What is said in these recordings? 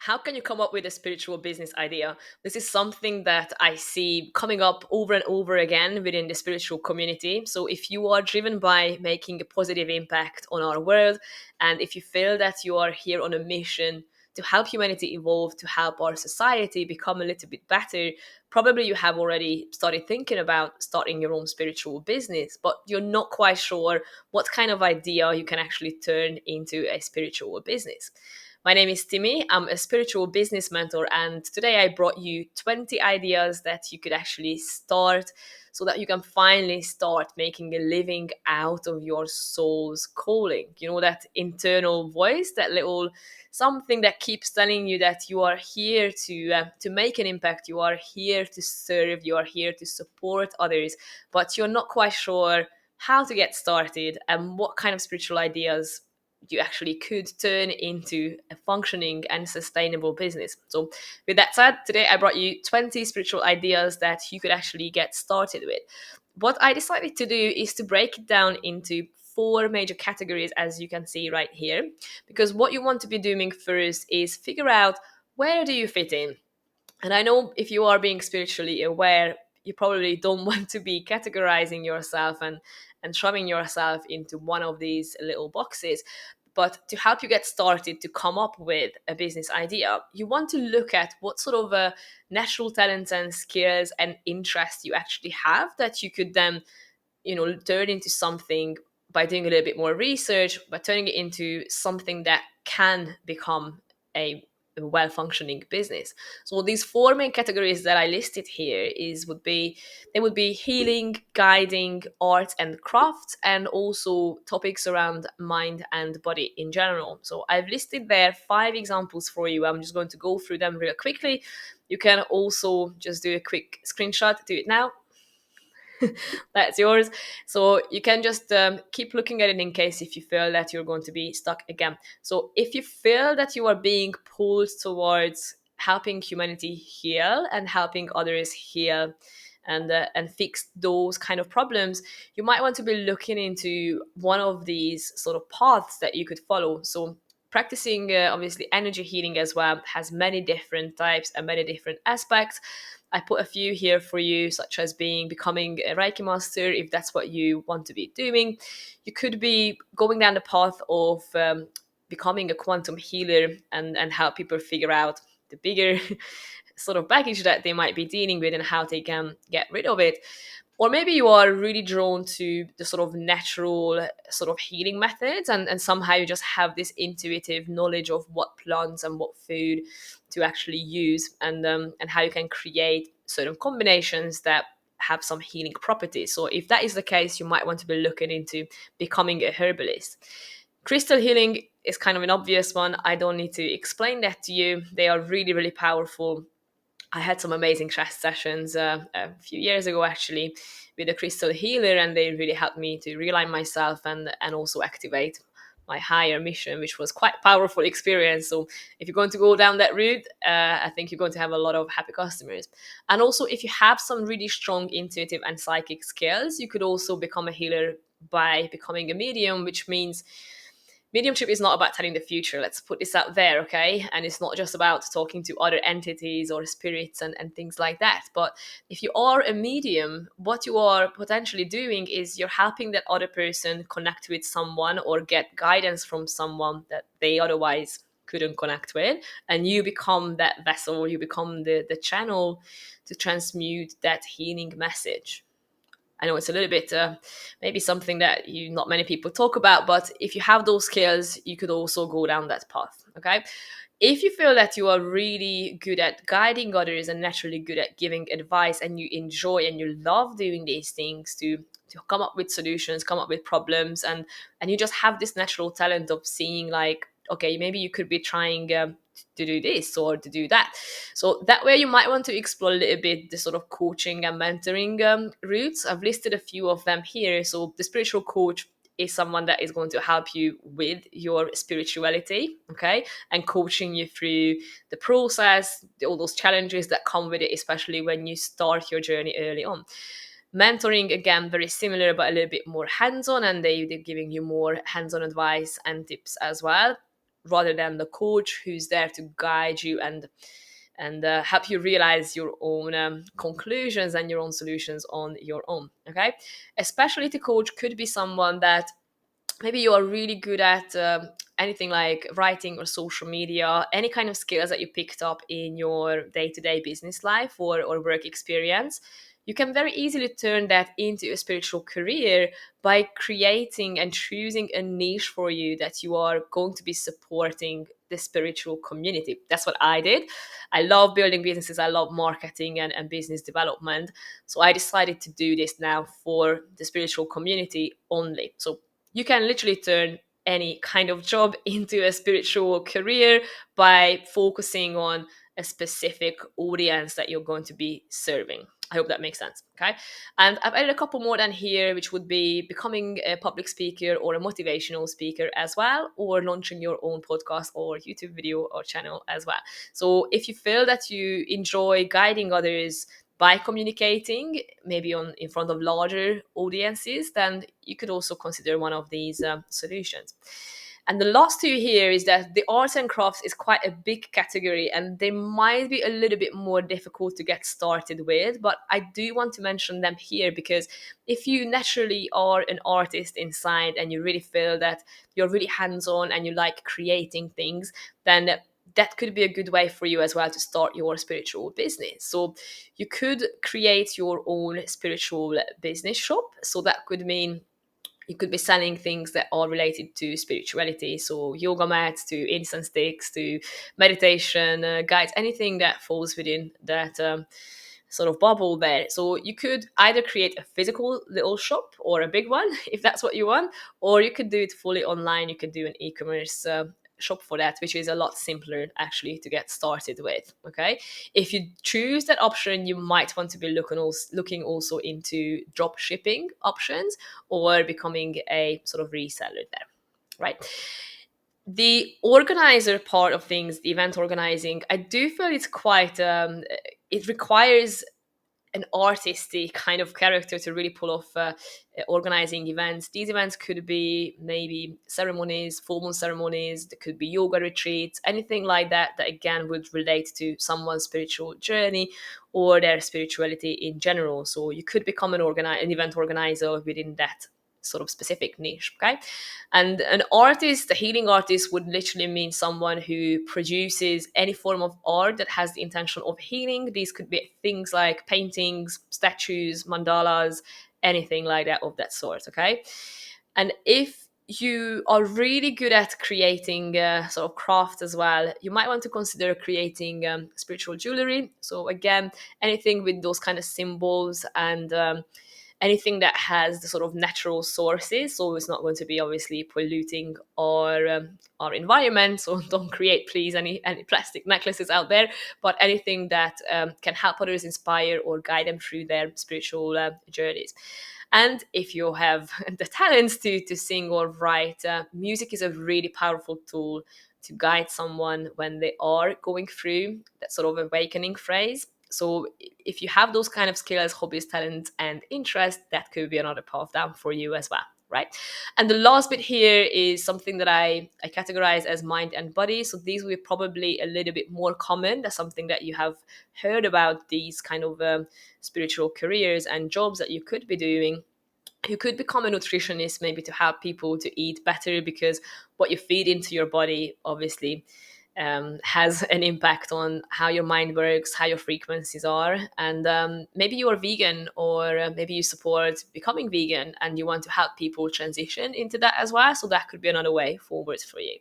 How can you come up with a spiritual business idea? This is something that I see coming up over and over again within the spiritual community. So, if you are driven by making a positive impact on our world, and if you feel that you are here on a mission to help humanity evolve, to help our society become a little bit better, probably you have already started thinking about starting your own spiritual business, but you're not quite sure what kind of idea you can actually turn into a spiritual business. My name is Timi. I'm a spiritual business mentor, and today I brought you 20 ideas that you could actually start so that you can finally start making a living out of your soul's calling. You know, that internal voice, that little something that keeps telling you that you are here to make an impact, you are here to serve, you are here to support others, but you're not quite sure how to get started and what kind of spiritual ideas you actually could turn into a functioning and sustainable business. So, with that said, today I brought you 20 spiritual ideas that you could actually get started with. What I decided to do is to break it down into four major categories, as you can see right here, because what you want to be doing first is figure out where do you fit in. And I know if you are being spiritually aware, you probably don't want to be categorizing yourself and shoving yourself into one of these little boxes. But to help you get started to come up with a business idea, you want to look at what sort of natural talents and skills and interests you actually have that you could then, turn into something by doing a little bit more research, by turning it into something that can become a well-functioning business. So these four main categories that I listed here would be healing, guiding, art and craft, and also topics around mind and body in general. So I've listed there 5 examples for you. I'm just going to go through them real quickly. You can also just do a quick screenshot, do it now. That's yours. So you can just keep looking at it in case if you feel that you're going to be stuck again. So if you feel that you are being pulled towards helping humanity heal and helping others heal and fix those kind of problems, you might want to be looking into one of these sort of paths that you could follow. So practicing obviously energy healing as well has many different types and many different aspects. I put a few here for you, such as becoming a Reiki master, if that's what you want to be doing. You could be going down the path of becoming a quantum healer and help people figure out the bigger sort of baggage that they might be dealing with and how they can get rid of it. Or maybe you are really drawn to the sort of natural sort of healing methods, and somehow you just have this intuitive knowledge of what plants and what food to actually use, and how you can create certain combinations that have some healing properties. So if that is the case, you might want to be looking into becoming a herbalist. Crystal healing is kind of an obvious one. I don't need to explain that to you. They are really, really powerful. I had some amazing chat sessions a few years ago, actually, with a crystal healer, and they really helped me to realign myself and also activate my higher mission, which was quite powerful experience. So if you're going to go down that route, I think you're going to have a lot of happy customers. And also, if you have some really strong intuitive and psychic skills, you could also become a healer by becoming a medium, which means mediumship is not about telling the future. Let's put this out there, okay? And it's not just about talking to other entities or spirits and things like that. But if you are a medium, what you are potentially doing is you're helping that other person connect with someone or get guidance from someone that they otherwise couldn't connect with. And you become that vessel, you become the channel to transmute that healing message. I know it's a little bit maybe something that you not many people talk about, but if you have those skills, you could also go down that path. Okay. If you feel that you are really good at guiding others and naturally good at giving advice, and you enjoy and you love doing these things to come up with solutions, come up with problems, and you just have this natural talent of seeing like, okay, maybe you could be trying to do this or to do that. So that way you might want to explore a little bit the sort of coaching and mentoring routes. I've listed a few of them here. So the spiritual coach is someone that is going to help you with your spirituality, okay, and coaching you through the process, all those challenges that come with it, especially when you start your journey early on. Mentoring, again, very similar, but a little bit more hands-on, and they're giving you more hands-on advice and tips as well. rather than the coach who's there to guide you and help you realize your own conclusions and your own solutions on your own. Okay, a specialty coach could be someone that maybe you are really good at anything like writing or social media, any kind of skills that you picked up in your day-to-day business life or work experience. You can very easily turn that into a spiritual career by creating and choosing a niche for you that you are going to be supporting the spiritual community. That's what I did. I love building businesses, I love marketing and business development. So I decided to do this now for the spiritual community only. So you can literally turn any kind of job into a spiritual career by focusing on a specific audience that you're going to be serving. I hope that makes sense. Okay. And I've added a couple more than here, which would be becoming a public speaker or a motivational speaker as well, or launching your own podcast or YouTube video or channel as well. So if you feel that you enjoy guiding others by communicating maybe on in front of larger audiences, then you could also consider one of these solutions. And the last two here is that the arts and crafts is quite a big category and they might be a little bit more difficult to get started with, but I do want to mention them here because if you naturally are an artist inside and you really feel that you're really hands-on and you like creating things, then that could be a good way for you as well to start your spiritual business. So you could create your own spiritual business shop. So that could mean you could be selling things that are related to spirituality. So yoga mats to incense sticks to meditation guides, anything that falls within that sort of bubble there. So you could either create a physical little shop or a big one if that's what you want, or you could do it fully online. You could do an e-commerce shop for that, which is a lot simpler actually to get started with. Okay, if you choose that option, you might want to be looking also into drop shipping options or becoming a sort of reseller there, right? The organizer part of things, the event organizing, I do feel it's quite it requires an artisty kind of character to really pull off organizing events. These events could be maybe ceremonies, formal ceremonies, there could be yoga retreats, anything like that, that again would relate to someone's spiritual journey or their spirituality in general. So you could become an event organizer within that sort of specific niche. Okay, and an artist, a healing artist, would literally mean someone who produces any form of art that has the intention of healing. These could be things like paintings, statues, mandalas, anything like that of that sort. Okay, and if you are really good at creating sort of craft as well, you might want to consider creating spiritual jewelry. So again, anything with those kind of symbols and anything that has the sort of natural sources, so it's not going to be obviously polluting our environment. So don't create, please, any plastic necklaces out there, but anything that can help others, inspire or guide them through their spiritual journeys. And if you have the talents to sing or write, music is a really powerful tool to guide someone when they are going through that sort of awakening phase. So if you have those kind of skills, hobbies, talents, and interests, that could be another path down for you as well, right? And the last bit here is something that I categorize as mind and body. So these will be probably a little bit more common. That's something that you have heard about, these kind of spiritual careers and jobs that you could be doing. You could become a nutritionist maybe to help people to eat better, because what you feed into your body obviously has an impact on how your mind works, how your frequencies are. And maybe you are vegan, or maybe you support becoming vegan and you want to help people transition into that as well. So that could be another way forward for you.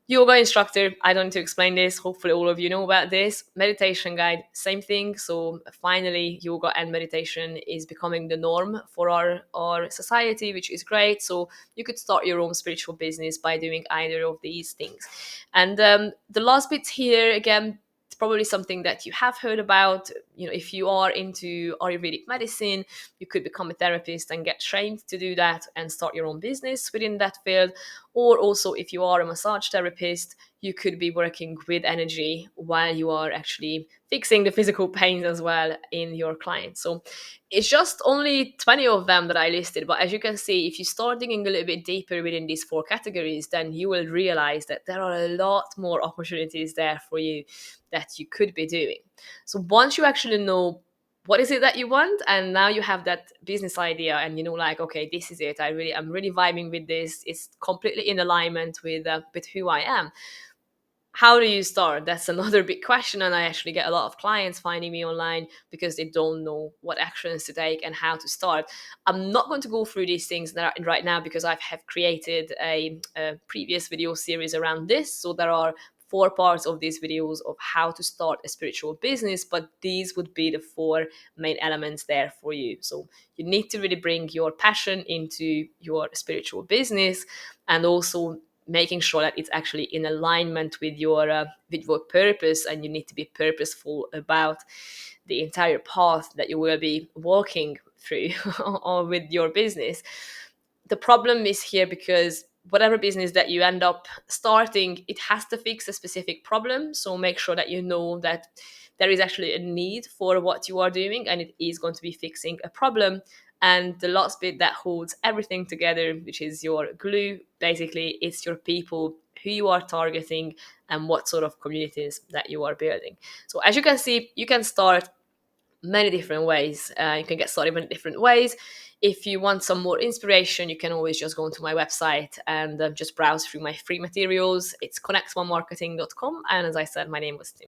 Yoga instructor, I don't need to explain this. Hopefully, all of you know about this. Meditation guide, same thing. So, finally, yoga and meditation is becoming the norm for our society, which is great. So, you could start your own spiritual business by doing either of these things. And the last bit here, again, it's probably something that you have heard about. if you are into Ayurvedic medicine, you could become a therapist and get trained to do that and start your own business within that field. Or also, if you are a massage therapist, you could be working with energy while you are actually fixing the physical pains as well in your clients. So it's just only 20 of them that I listed. But as you can see, if you start digging a little bit deeper within these four categories, then you will realize that there are a lot more opportunities there for you that you could be doing. So once you actually know what is it that you want, and now you have that business idea, and like, okay, this is it, I'm really vibing with this, it's completely in alignment with who I am. How do you start? That's another big question, and I actually get a lot of clients finding me online because they don't know what actions to take and how to start. I'm not going to go through these things right now because I have created a previous video series around this. So there are four parts of these videos of how to start a spiritual business, but these would be the four main elements there for you. So you need to really bring your passion into your spiritual business, and also making sure that it's actually in alignment with your purpose, and you need to be purposeful about the entire path that you will be walking through or with your business. The problem is here because whatever business that you end up starting, it has to fix a specific problem. So make sure that you know that there is actually a need for what you are doing, and it is going to be fixing a problem. And the last bit that holds everything together, which is your glue, basically, it's your people, who you are targeting, and what sort of communities that you are building. So as you can see, you can start many different ways. You can get started in different ways. If you want some more inspiration, you can always just go onto my website and just browse through my free materials. It's connectonemarketing.com. And as I said, my name was Tim.